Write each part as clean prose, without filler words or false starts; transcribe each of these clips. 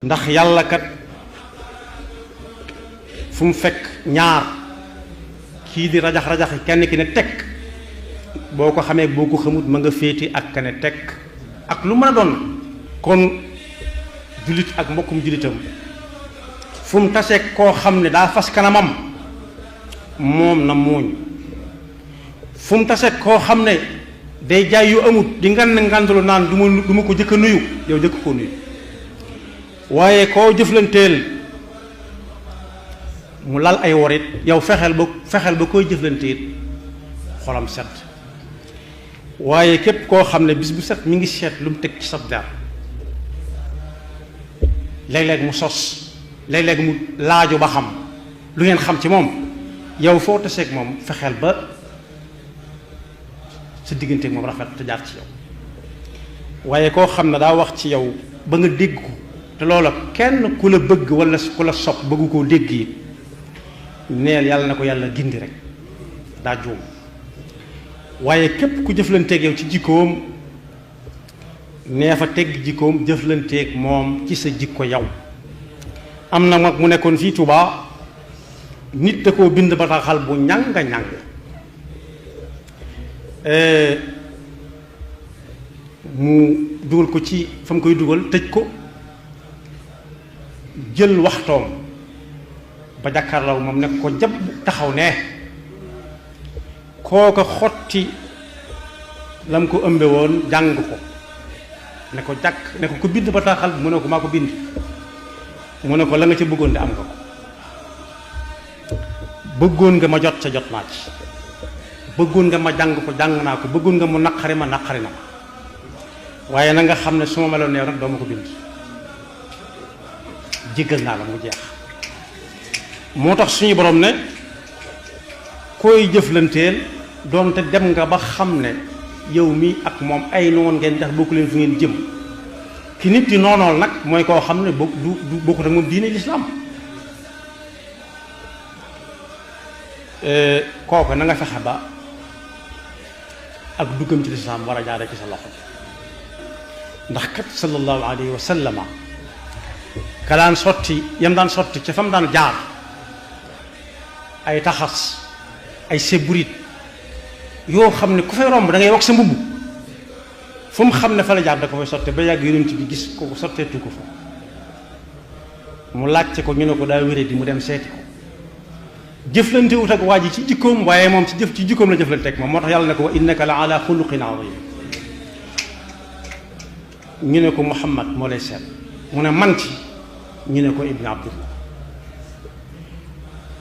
ndax yàlla kat fu mu fekk ñaar kii di rajax rajaxi kenn ki ne tekk boo ko xamee boo ko xamut ma nga féeti ak ka ne tekk ak lu mën a doon kon jullit ak mbokkum jullitam fu mu taseeg koo xam ne daa fas kanamam moom na muuñ fu mu taseeg koo xam ne day jaay yu amut di ngan ngandalu naan du ma ko jëkk a nuyu yow jëkk koo nuyu waaye koo jëflanteel mu lal ay worit yow fexeel ba koy jëflanteel xolam set waaye képp koo xam ne bis bu set mi ngi seet lu mu teg ci sab der léeg-léeg mu sos léeg-léeg mu laaju ba xam lu ngeen xam ci moom yow foo taseeg moom fexeel ba sa digganteeg moom rafet te jaar ci yow waaye koo xam ne daa wax ci yow ba nga dégg ko te loola kenn ku la bëgg wala ku la sopp bëggu koo dégg yi neel yàlla na ko yàlla gindi rek daa juum waaye képp ku jëflanteeg yow ci jikkoom nee fa tegg jikkoom jëflanteeg moom ci sa jikko yow am na mag mu nekkoon fii Touba nit da koo bind bataaxal bu ñàng-ñàng mu dugal ko ci fa mu koy dugal tëj ko jël waxtoom ba jàkkaarloo moom nekk ko jab taxaw ne kooka xotti la mu ko ëmbe woon jàng ko ne ko jàkk ne ko ku bind bataaxal bi mu ne ko maa ko bind mu ne ko la nga ca bëggoon de am nga ko bëggoon nga ma jot ca jot naa ci bëggoon nga ma jàng ko jàng naa ko bëggoon nga mu naqari ma naqari na ma waaye na nga xam ne su ma meloon neew nag doo ma ko bind jéggal naa la mu jeex moo tax suñu borom ne koy jëflanteel doonte dem nga ba xam ne yow mi ak moom ay noon ngeen ndax bokku leen fu ngeen jëm ki nit di noonool nag mooy koo xam ne du bokkut ak moom diine lislaam kooku na nga fexe ba ak duggam ci lislaam war a jaare ci sa loxo ndax kat sallallahu alayhi wa sallama ka daan sotti yam daan sotti ca fa mu daan jaar ay taxas ay seburit yoo xam ne ku fay romb da ngay wax sa mbubb fu mu xam ne fa la jaar da ko fay sotte ba yàgg yonent bi gis ko sotteetu ko fa mu laajte ko ñu ne ko daa wéré di mu dem seeti ko jëflante wut ak waa ji ci jikkoom waaye moom ci jikkoom la jëflante ak moom moo tax yàlla ne ko wa innaka la ala xuluqin azim ñu ne ko Muhammad moo lay seet mu ne man ci ñu ne ko Ibn Abdullah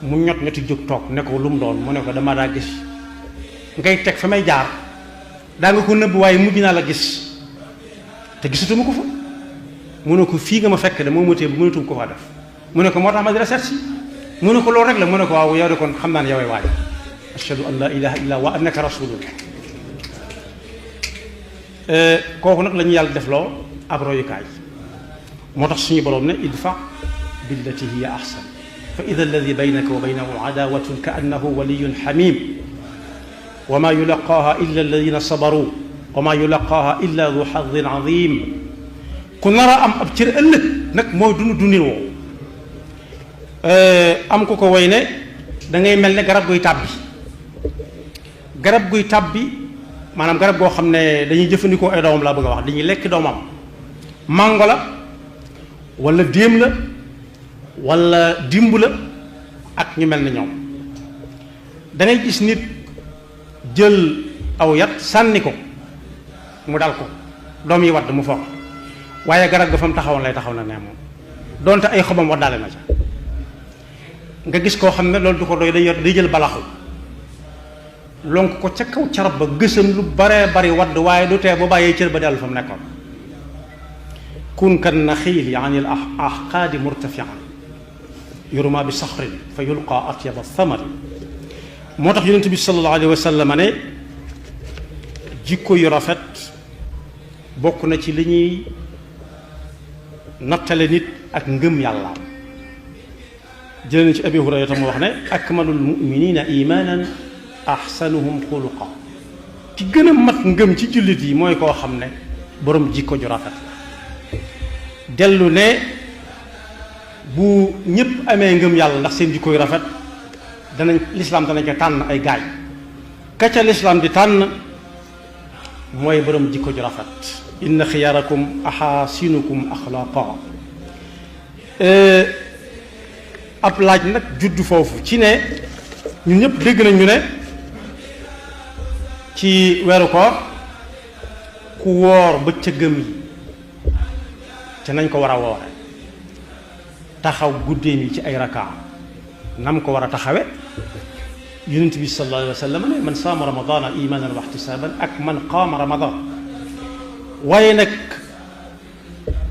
mu ñoti jóg toog ne ko lu mu doon mu ne ko dama daa gis ngay teg fa may jaar daa nga ko nëbb waaye mujj naa la gis te gisatuma ko fa mu ne ko fii nga ma fekk de moo ma tee bu mënatuma ko faa def mu ne ko moo tax ma di la seet si mu ne ko loolu rek la mu ne ko waaw yow de kon xam naa ne yowee waaj ashhadu an la ilaha illa wa annaka rasulullah kooku nag la ñu yàlla def loo ab royukaay moo tax suñu borom ne idfa billati hiya ahsan fa ida alladi baynaka wa baynahu adawatun ka annahu waliyun xamim wa ma yulaqaaha illa alladina sabaru wa ma yulaqaaha illa du xadin azim ku nar a am ab cër ëllëg nag mooy dundin woowu am ko ko woy ne da ngay mel ne garab guy tàbbi maanaam garab goo xam ne dañuy jëfandikoo ay doomam laa bëgg a wax dañuy lekk doomam mango la wala déem la wala dimb la ak ñu mel ne ñoom da ngay gis nit jël aw yat sànni ko mu dal ko doom yi wadd mu foog waaye garab ga fa mu taxawoon lay taxaw na ne moom donte ay xobam waddaale na ca nga gis koo xam ne loolu du ko doy day jël balaxu lonk ko ca kaw carab ba gësam lu baree bari wadd waaye du tee bu bàyyee cër ba dellu fa mu nekkoon kun kan naxiili an il ahqaadi murtafian yurma bi saxrin fa yulqa atyaba thamari moo tax yonent bi sallallahu alayhi wa sallam ne jikko yu rafet bokk na ci li ñuy nattale nit ak ngëm yàllaam jëlee na ci abi hurayrata mu wax ne akmalul muminina imanan ahsanuhum xuluqa ki gën a mat ngëm ci jullit yi mooy koo xam ne borom jikko ju rafet la dellu ne bu ñëpp amee ngëm yàlla ndax seen jikko yu rafet danañ lislaam danañ ko tànn ay gaay ka ca lislaam di tànn mooy borom jikko ju rafet inna xiyaarakum axaasinukum axlaaqa ab laaj nag juddu foofu ci ne ñun ñëpp dégg nañ ñu ne ci weeru koor ku woor bëccëgam yi te nañ ko war a woore taxaw guddeem yi ci ay rakaa nam ko war a taxawe yonent bi sallallahu alayhi wa sallam ne man saama ramadana imanan wa ihtisaban ak man qaama ramadan waaye nag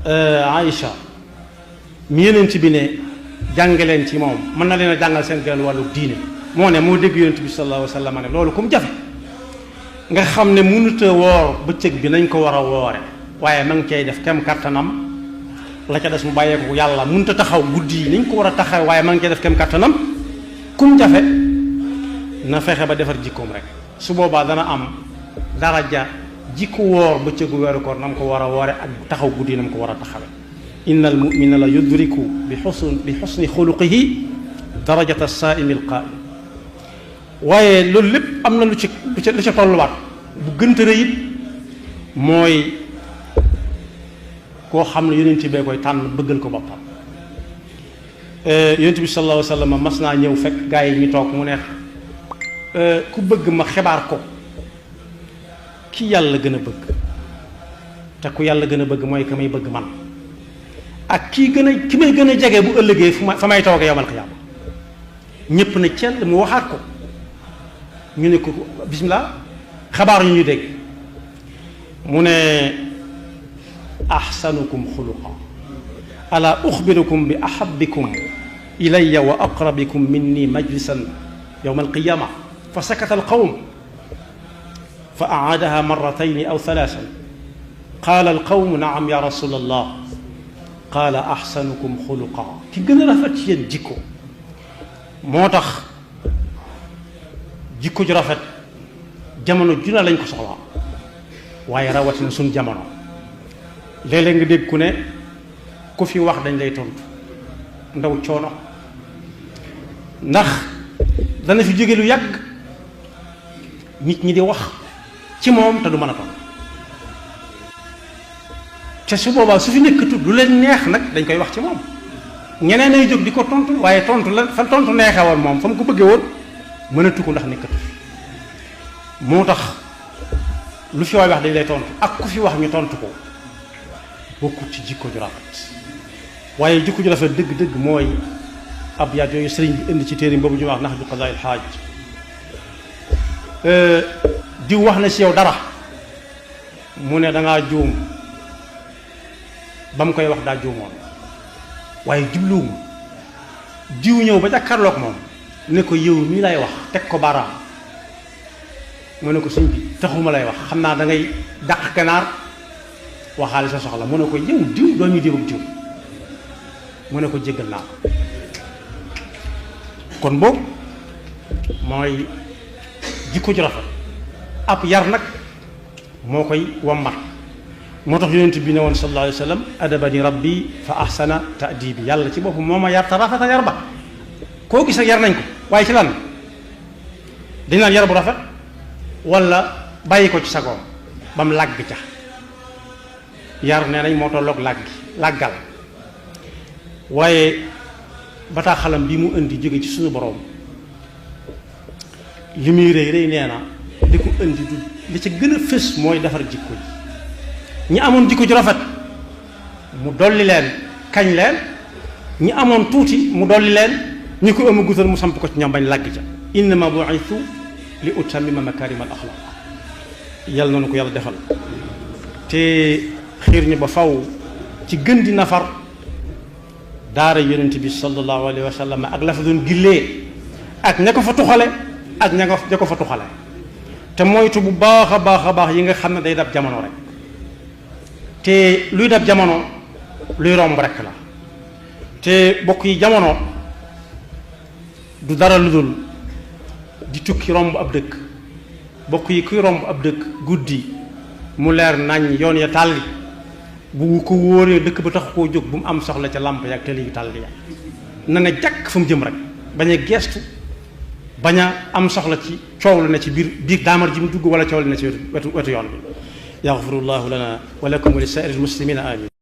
Aïcha mi yonent bi ne jàngaleen ci moom mën na leen a jàngal seen genn wàllu diine moo ne moo dégg yonent bi sallallahu alayhi wa sallam ne loolu comme jafe nga xam ne mënut a woor bëccëg bi nañ ko war a woore waaye ma ngi cay def kem kattanam la ca des mu bàyyeeku yàlla mënut a taxaw guddi yi niñ ko war a taxaw waaye ma ngi cay def kem kattanam kum jafe na fexe ba defar jikkoom rek su boobaa dana am daraja jikko woor bëccëgu weeru koor na mu ko war a woore ak taxaw guddi yi na mu ko war a taxawe inna al mumina la yudriku bi xusni xuluqihi darajata saaimi alqaim waaye loolu lépp am na lu ca tolluwaat bu gënta rëy it mooy koo xam ne yonent bee koy tànn bëggal ko boppam yonent bi sallallahu alayhi wa sallam mas naa ñëw fekk gaa yi ñu toog mu neex ku bëgg ma xibaar ko ki yàlla gën a bëgg te ku yàlla gën a bëgg mooy ka may bëgg man ak ki may gën a jege bu ëllëgee fa may toogee yawmal qiyaama ñépp na cell mu waxaat ko ñu ne ko bismillah xabaar yu ñu dégg mu ne ahsanukum xuluqa ala uxbirukum bi ahabbikum ilayya wa aqrabikum minni majlisan yawmal qiyaama fa sakata alqawm fa aadaha marratayni aw thalaasan qaala alqawmu naam ya rasul allah qaala ahsanukum xuluqa ki gën a rafet ci yéen jikko moo tax jikko ju rafet jamono ju ne lañ ko soxlaa waaye rawatina suñ jamono léeg-léeg nga dégg ku ne ku fi wax dañ lay tontu ndaw coono ndax dana fi jóge lu yàgg nit ñi di wax ci moom te du mën a tontu te su boobaa su fi nekkatu lu leen neex nag dañ koy wax ci moom ñeneen ay jóg di ko tontu waaye tontu la fa tontu neexee woon moom fa mu ko bëggee woon mënatu ko ndax nekkatu moo tax lu fi waay wax dañ lay tontu ak ku fi wax ñu tontu ko bokkut ci jikko ju rafet waaye jikko ju rafet dëgg-dëgg mooy ab yaat yooyu sëriñ bi indi ci téere boobu ñu wax nax ju qadaa'il xaaj diw wax na ci yow dara mu ne dangaa juum ba mu koy wax daa juumoon waaye jubluwuma diw ñëw ba jàkkaarloog moom ne ko yow mii lay wax teg ko baaraam mu ne ko sëñ bi taxuma lay wax xam naa da ngay dàq ganaar waxaale sa soxla mu ne ko yow diw doo ñu diw ak diw mu ne ko jéggal naa ko kon boobu mooy jikko ju rafet ab yar nag moo koy wammat moo tax yonent bi ne woon sallallahu alayhi wa sallam adabani rabbi fa ahsana ta'dibi yàlla ci boppam moo ma yar te rafetal yar ba koo gis ak yar nañ ko waaye ci lan dañ naan yar bu rafet wala bàyyi ko ci sagoom ba mu làgg ca yar nee nañ moo tolloog làggal waaye bataaxalam bi mu indi jóge ci suñu boroom li muy rëy rëy nee na li ko indi du li ca gën a fës mooy defar jikko ji ñi amoon jikko ju rafet mu dolli leen kañ leen ñi amoon tuuti mu dolli leen ñi ko ëmb gutal mu samp ko ci ñoom bañ làgg ca innama bu'ithu li utammima makarima al axlaq yàlla noonu ko yàlla defal te xiir ñu ba faw ci gën di nafar daara yonent bi sallallahu alayhi wa sallam ak la fa doon gillee ak ña ko fa tuxale ak ña ko fa tuxale te moytu bu baax a baax yi nga xam ne day dab jamono rek te luy dab jamono luy romb rek la te bokk yi jamono du dara lu dul di tukki romb ab dëkk bokk yi kuy romb ab dëkk guddi mu leer nañ yoon ya tàlli bu ko wóoree dëkk ba tax koo jóg bu mu am soxla ca làmp ya ak télé yu tàll ya na ne jàkk fa mu jëm rek bañ a geestu bañ a am soxla ci coow la ne ci biir daamar ji mu dugg wala coow la ne ci wetu yoon bi yaxfirullahu lana wa lakum wa li saa'iril muslimina amin